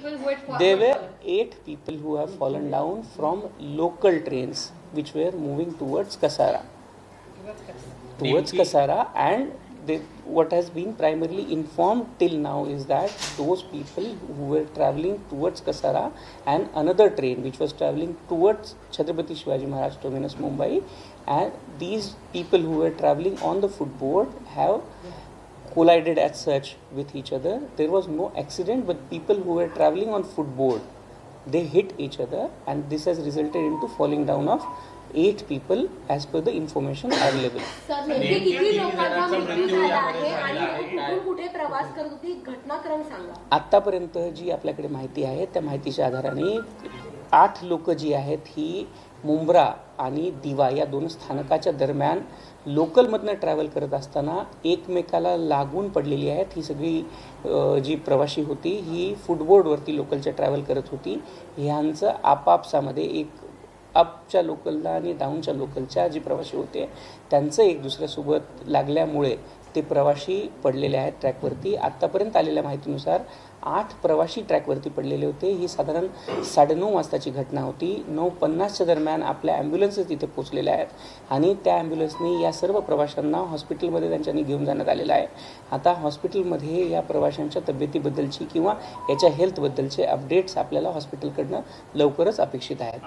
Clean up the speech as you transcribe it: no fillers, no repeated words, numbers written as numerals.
people who had fallen? There were 8 people who have fallen down from local trains which were moving towards Kasara. And what has been primarily informed till now is that those people who were travelling towards Kasara and another train which was travelling towards Chhatrapati Shivaji Maharaj Terminus, Mumbai, and these people who were travelling on the footboard have collided as such with each other. There was no accident, but people who were travelling on footboard, they hit each other, and this has resulted into falling down of 8 people as per the information available. Sir नेमके किती लोकांचा मृत्यू झाला आहे आणि कुठून कुठे प्रवास करत होती घटनाक्रम सांगा. आतापर्यंत जी आपल्याकडे माहिती आहे त्या माहितीच्या आधाराने 8 लोक जी आहेत ही मुंब्रा आणि दिवा या दोन स्थानकाच्या दरम्यान लोकलमधनं ट्रॅव्हल करत असताना एकमेकाला लागून पडलेली आहेत. ही सगळी जी प्रवासी होती ही फुटबोर्डवरती लोकलच्या ट्रॅव्हल करत होती. ह्यांचं आपापसामध्ये एक अपच्या लोकलला आणि डाऊनच्या लोकलच्या जे प्रवासी होते त्यांचं एक दुसऱ्यासोबत लागल्यामुळे ते प्रवासी पडलेले आहेत ट्रॅकवरती. आत्तापर्यंत आलेल्या माहितीनुसार 8 प्रवासी ट्रॅकवरती पडलेले होते. ही साधारण 9:30 वाजताची घटना होती. 9:50च्या दरम्यान आपल्या ॲम्ब्युलन्सेस तिथे पोचलेल्या आहेत आणि त्या ॲम्ब्युलन्सनी या सर्व प्रवाशांना हॉस्पिटलमध्ये त्यांच्यानी घेऊन जाण्यात आलेलं आहे. आता हॉस्पिटलमध्ये या प्रवाशांच्या तब्येतीबद्दलची किंवा याच्या हेल्थबद्दलचे अपडेट्स आपल्याला हॉस्पिटलकडनं लवकरच अपेक्षित आहेत.